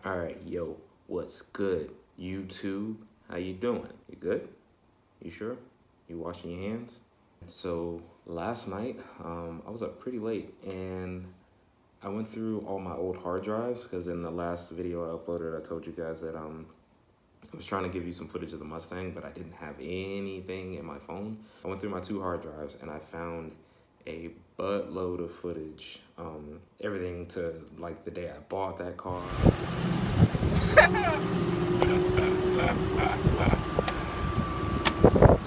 All right, yo, what's good? YouTube, how you doing? You good? You sure? You washing your hands? So last night, I was up pretty late and I went through all my old hard drives because in the last video I uploaded, I told you guys that I was trying to give you some footage of the Mustang, but I didn't have anything in my phone. I went through my 2 hard drives and I found a buttload of footage. Everything to like the day I bought that car.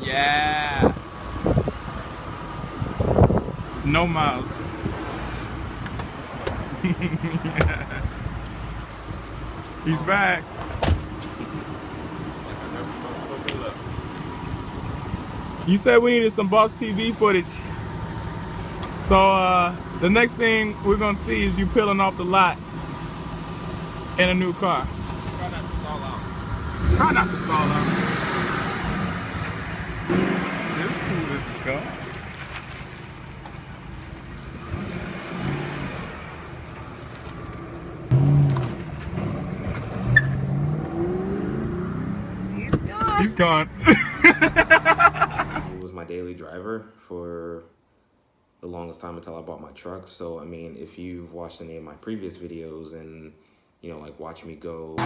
Yeah. No mouse. He's back. You said we needed some Boss TV footage. So the next thing we're gonna see is you peeling off the lot in a new car. Try not to stall out. Try not to stall out. This cool, this car. He's gone. It was my daily driver for the longest time until I bought my truck. So, I mean, if you've watched any of my previous videos and, you know, like watch me go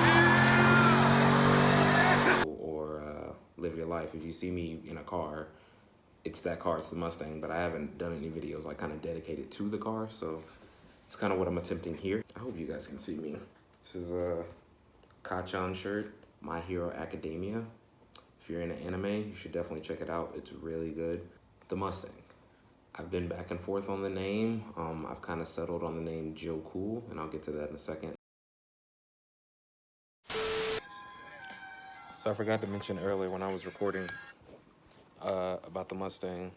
or live your life, if you see me in a car, it's that car, it's the Mustang, but I haven't done any videos like kind of dedicated to the car. So it's kind of what I'm attempting here. I hope you guys can see me. This is a Kachan shirt, My Hero Academia. If you're into anime, you should definitely check it out. It's really good. The Mustang. I've been back and forth on the name. I've kind of settled on the name Joe Cool, and I'll get to that in a second. So I forgot to mention earlier when I was recording about the Mustang,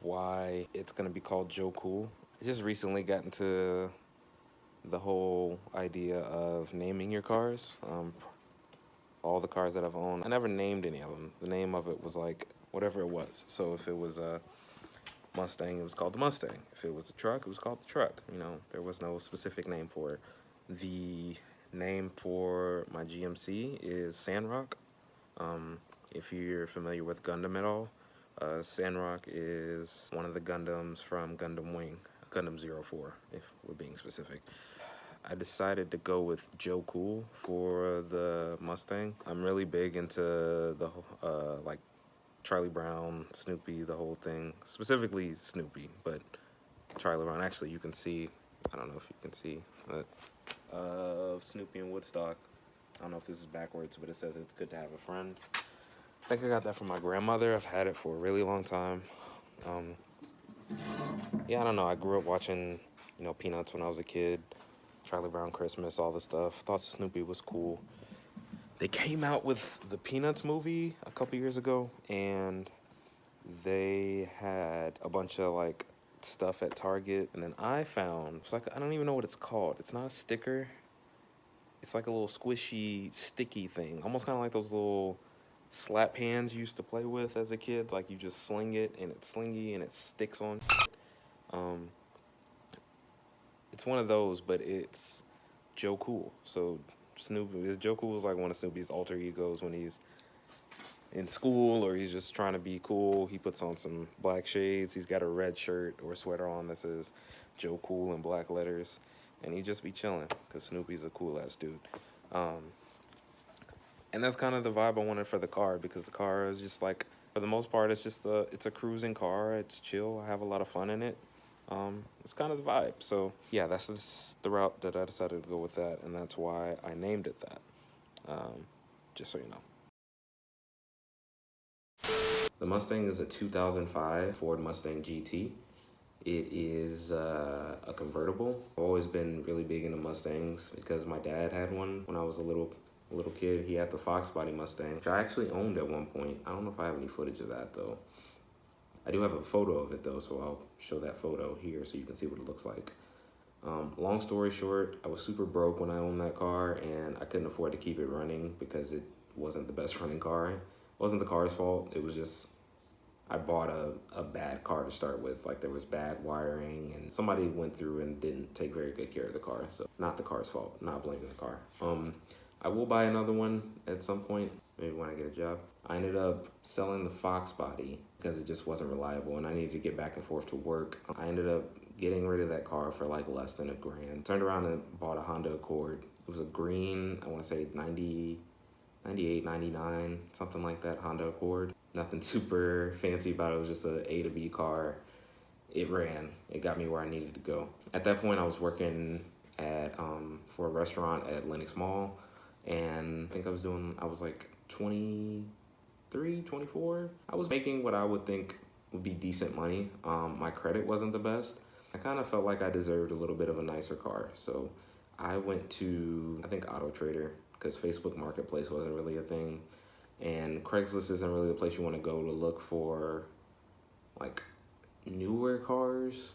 why it's gonna be called Joe Cool. I just recently got into the whole idea of naming your cars. All the cars that I've owned, I never named any of them. The name of it was like whatever it was. So if it was a Mustang, it was called the Mustang. If it was a truck, it was called the truck. You know, there was no specific name for it. The name for my GMC is Sandrock. If you're familiar with Gundam at all, Sandrock is one of the Gundams from Gundam Wing, Gundam 04, if we're being specific. I decided to go with Joe Cool for the Mustang. I'm really big into the like Charlie Brown, Snoopy, the whole thing. Specifically Snoopy, but Charlie Brown. Actually, you can see, I don't know if you can see, but Snoopy in Woodstock. I don't know if this is backwards, but it says it's good to have a friend. I think I got that from my grandmother. I've had it for a really long time. Yeah, I don't know. I grew up watching, you know, Peanuts when I was a kid. Charlie Brown Christmas, all the stuff. Thought Snoopy was cool. They came out with the Peanuts movie a couple years ago, and they had a bunch of like stuff at Target, and then I found, it's like, I don't even know what it's called. It's not a sticker. It's like a little squishy, sticky thing. Almost kind of like those little slap hands you used to play with as a kid. Like you just sling it, and it's slingy, and it sticks on. It's one of those, but it's Joe Cool. So Snoopy, Joe Cool is like one of Snoopy's alter egos when he's in school or he's just trying to be cool. He puts on some black shades. He's got a red shirt or sweater on that says Joe Cool in black letters, and he just be chilling because Snoopy's a cool ass dude. And that's kind of the vibe I wanted for the car, because the car is just like, for the most part, it's just it's a cruising car. It's chill. I have a lot of fun in it. It's kind of the vibe. So yeah, that's the route that I decided to go with that, and that's why I named it that. Just so you know. The Mustang is a 2005 Ford Mustang GT. It is a convertible. I've always been really big into Mustangs because my dad had one when I was a little kid. He had the Fox body Mustang, which I actually owned at one point. I don't know if I have any footage of that though. I do have a photo of it though, so I'll show that photo here so you can see what it looks like. Long story short, I was super broke when I owned that car, and I couldn't afford to keep it running because it wasn't the best running car. It wasn't the car's fault. It was just, I bought a bad car to start with. Like there was bad wiring and somebody went through and didn't take very good care of the car. So not the car's fault, not blaming the car. I will buy another one at some point, maybe when I get a job. I ended up selling the Fox body because it just wasn't reliable and I needed to get back and forth to work. I ended up getting rid of that car for like less than $1,000. Turned around and bought a Honda Accord. It was a green, I want to say 98, 99, something like that, Honda Accord. Nothing super fancy about it. It was just a A to B car. It ran. It got me where I needed to go. At that point, I was working at for a restaurant at Lenox Mall, and I think I was like 23, 24. I was making what I would think would be decent money. My credit wasn't the best. I kind of felt like I deserved a little bit of a nicer car, so I went to, I think, Auto Trader, because Facebook Marketplace wasn't really a thing, and Craigslist isn't really the place you want to go to look for like newer cars.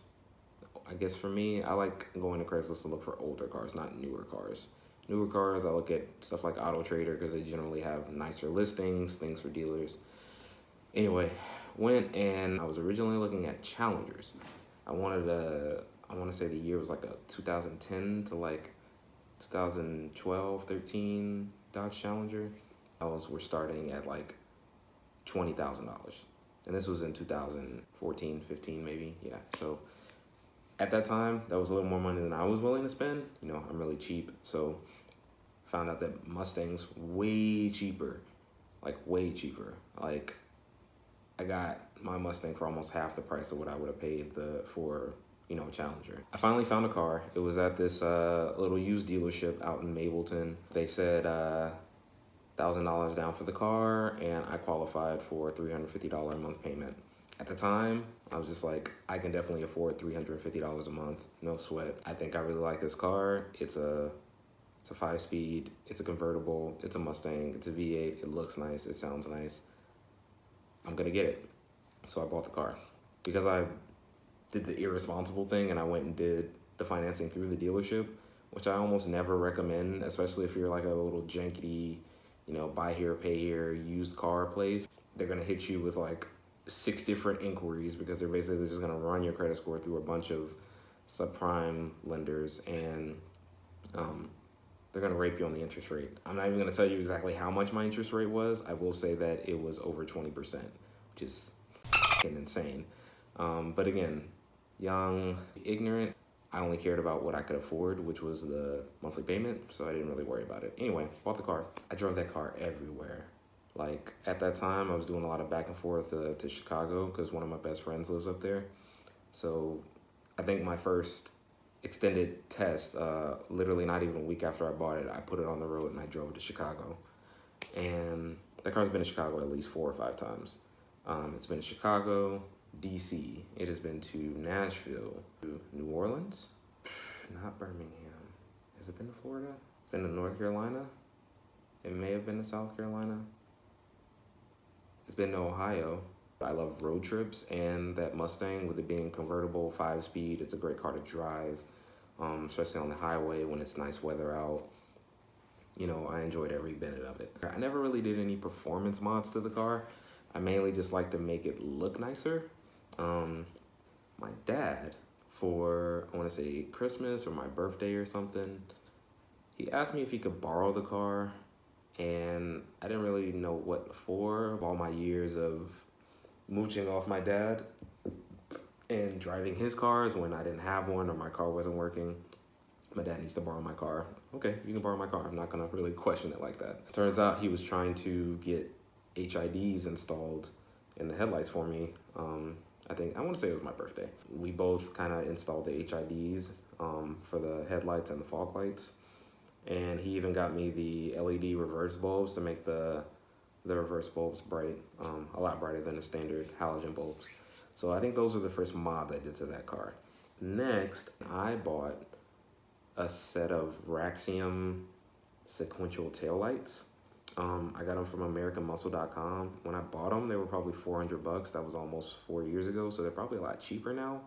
I guess for me, I like going to Craigslist to look for older cars, not newer cars. Newer cars, I look at stuff like Auto Trader because they generally have nicer listings, things for dealers. Anyway, went and I was originally looking at Challengers. I want to say the year was like a 2010 to like 2012, 13 Dodge Challenger. We're starting at like $20,000. And this was in 2014, 15 maybe, yeah. So at that time, that was a little more money than I was willing to spend. You know, I'm really cheap, so found out that Mustang's way cheaper, like way cheaper. Like I got my Mustang for almost half the price of what I would have paid for a Challenger. I finally found a car. It was at this little used dealership out in Mableton. They said $1,000 down for the car, and I qualified for a $350 a month payment. At the time, I was just like, I can definitely afford $350 a month, no sweat. I think I really like this car. It's a 5-speed, it's a convertible, it's a Mustang, it's a V8, it looks nice, it sounds nice. I'm gonna get it. So I bought the car. Because I did the irresponsible thing and I went and did the financing through the dealership, which I almost never recommend, especially if you're like a little janky, buy here, pay here, used car place. They're gonna hit you with like 6 different inquiries because they're basically just gonna run your credit score through a bunch of subprime lenders, and they're gonna rape you on the interest rate. I'm not even gonna tell you exactly how much my interest rate was. I will say that it was over 20%, which is insane. But again, young, ignorant, I only cared about what I could afford, which was the monthly payment, so I didn't really worry about it. Anyway, bought the car. I drove that car everywhere. Like, at that time, I was doing a lot of back and forth to Chicago because one of my best friends lives up there. So I think my first extended test, literally not even a week after I bought it, I put it on the road and I drove to Chicago. And that car's been to Chicago at least 4 or 5 times. It's been to Chicago, DC. It has been to Nashville, to New Orleans, not Birmingham. Has it been to Florida? It's been to North Carolina. It may have been to South Carolina. It's been to Ohio. I love road trips, and that Mustang, with it being convertible, 5-speed, it's a great car to drive, especially on the highway when it's nice weather out. I enjoyed every minute of it. I never really did any performance mods to the car. I mainly just like to make it look nicer. My dad, for, I want to say Christmas or my birthday or something, he asked me if he could borrow the car, and I didn't really know what for. All my years of mooching off my dad and driving his cars when I didn't have one or my car wasn't working. My dad needs to borrow my car. Okay, you can borrow my car. I'm not gonna really question it like that. Turns out he was trying to get HIDs installed in the headlights for me. I want to say it was my birthday. We both kind of installed the HIDs for the headlights and the fog lights. And he even got me the LED reverse bulbs to make the reverse bulbs bright, a lot brighter than the standard halogen bulbs. So I think those are the first mods I did to that car. Next, I bought a set of Raxiom sequential taillights. I got them from AmericanMuscle.com. When I bought them, they were probably $400. That was almost 4 years ago, so they're probably a lot cheaper now.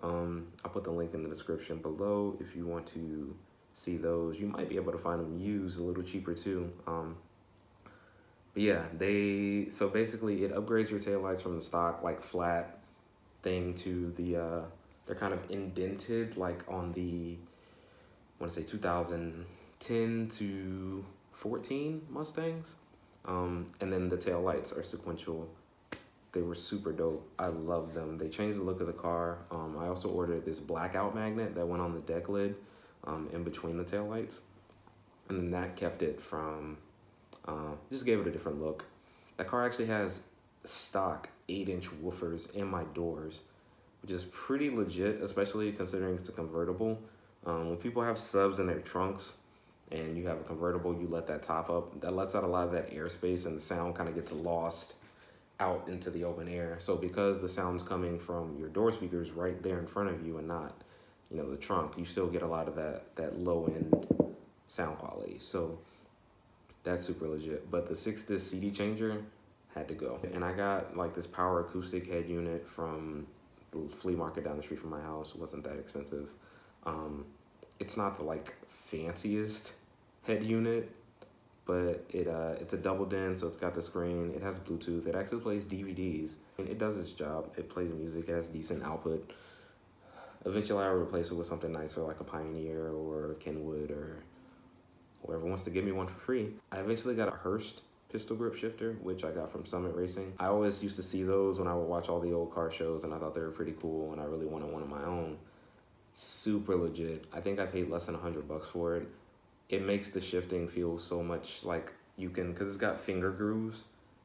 I'll put the link in the description below if you want to see those. You might be able to find them used a little cheaper too. But But yeah, so basically it upgrades your taillights from the stock like flat thing to the they're kind of indented like on the, I want to say 2010 to 14 Mustangs. And then the taillights are sequential. They were super dope. I love them. They changed the look of the car. I also ordered this blackout magnet that went on the deck lid in between the taillights. And then that kept it from, just gave it a different look. That car actually has stock 8-inch woofers in my doors, which is pretty legit, especially considering it's a convertible. When people have subs in their trunks and you have a convertible, you let that top up, that lets out a lot of that airspace and the sound kind of gets lost out into the open air. So because the sound's coming from your door speakers right there in front of you and not, the trunk, you still get a lot of that low end sound quality. So that's super legit. But the 6-disc CD changer had to go. And I got like this power acoustic head unit from the flea market down the street from my house. It wasn't that expensive. It's not the like fanciest head unit, but it's a double din, so it's got the screen, it has Bluetooth, it actually plays DVDs, and it does its job. It plays music, it has decent output. Eventually I'll replace it with something nicer like a Pioneer or Kenwood or whoever wants to give me one for free. I eventually got a Hurst pistol grip shifter, which I got from Summit Racing. I always used to see those when I would watch all the old car shows, and I thought they were pretty cool, and I really wanted one of my own. Super legit. I think I paid less than $100 for it. It makes the shifting feel so much like you can, because it's got finger grooves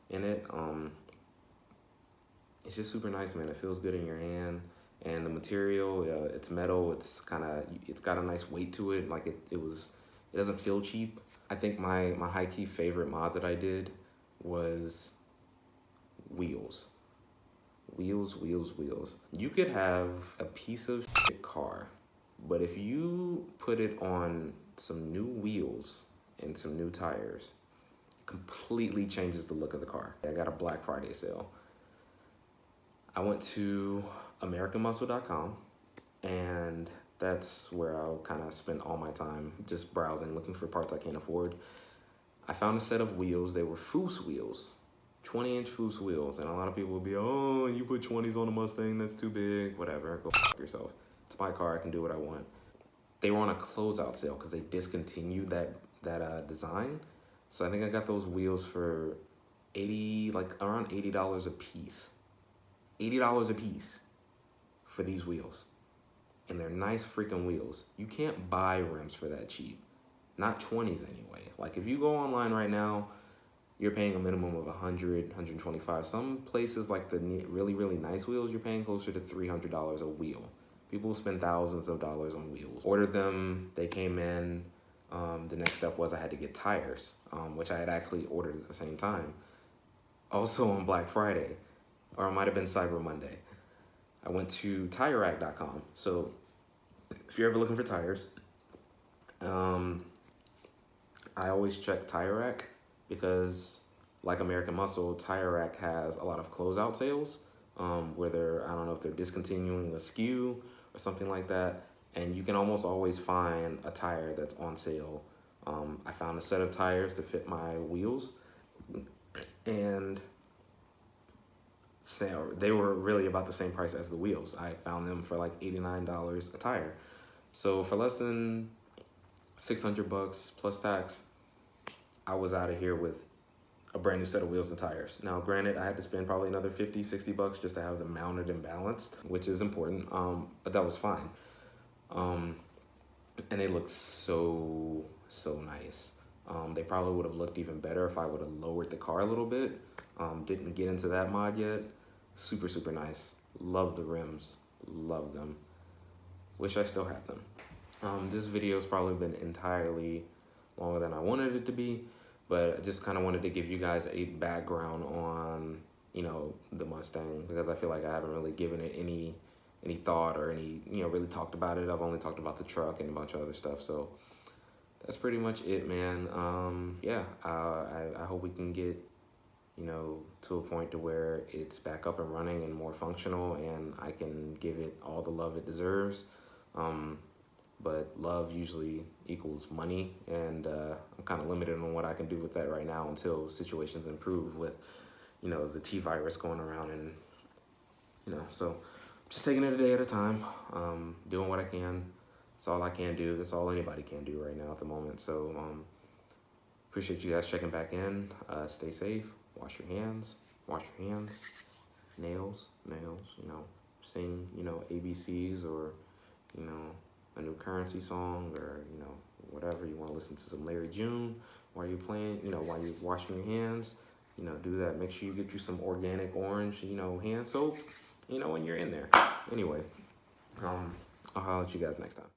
in it. It's just super nice, man. It feels good in your hand, and the material, it's metal. It's got a nice weight to it. Like it doesn't feel cheap. I think my high key favorite mod that I did was wheels. Wheels. You could have a piece of shit car, but if you put it on some new wheels and some new tires, completely changes the look of the car. I got a Black Friday sale. I went to AmericanMuscle.com, and that's where I'll kind of spend all my time just browsing, looking for parts I can't afford. I found a set of wheels. They were Foose wheels, 20-inch Foose wheels, and a lot of people will be, oh, you put 20s on a Mustang, that's too big, whatever, go f yourself. It's my car, I can do what I want. They were on a closeout sale because they discontinued that design. So I think I got those wheels for around $80 a piece. $80 a piece for these wheels. And they're nice freaking wheels. You can't buy rims for that cheap. Not 20s anyway. Like if you go online right now, you're paying a minimum of $100, $125. Some places like the really, really nice wheels, you're paying closer to $300 a wheel. People spend thousands of dollars on wheels. Ordered them, they came in. The next step was I had to get tires, which I had actually ordered at the same time. Also on Black Friday, or it might have been Cyber Monday. I went to TireRack.com. So if you're ever looking for tires, I always check Tire Rack because like American Muscle, Tire Rack has a lot of closeout sales where I don't know if they're discontinuing a SKU or something like that. And you can almost always find a tire that's on sale. I found a set of tires to fit my wheels, and they were really about the same price as the wheels. I found them for like $89 a tire. So for less than $600 plus tax, I was out of here with a brand new set of wheels and tires. Now, granted, I had to spend probably another $50, $60 just to have them mounted and balanced, which is important, but that was fine. And they look so nice. They probably would have looked even better if I would have lowered the car a little bit. Didn't get into that mod yet. Super nice. Love the rims. Love them. Wish I still had them. This video's probably been entirely longer than I wanted it to be, but I just kind of wanted to give you guys a background on, the Mustang, because I feel like I haven't really given it any thought or really talked about it. I've only talked about the truck and a bunch of other stuff. So that's pretty much it, man. I hope we can get, to a point to where it's back up and running and more functional, and I can give it all the love it deserves. but love usually equals money, and I'm kind of limited on what I can do with that right now until situations improve with, you know, the T virus going around, and you know, so just taking it a day at a time, doing what I can. That's all I can do. That's all anybody can do right now at the moment. So appreciate you guys checking back in. Stay safe. Wash your hands. Wash your hands. Nails. You know, sing, you know, ABCs, or, you know, a new Currency song, or, you know, whatever. You want to listen to some Larry June while you're playing, you know, while you're washing your hands. You know, do that. Make sure you get you some organic orange, you know, hand soap, you know, when you're in there. Anyway, I'll holler at you guys next time.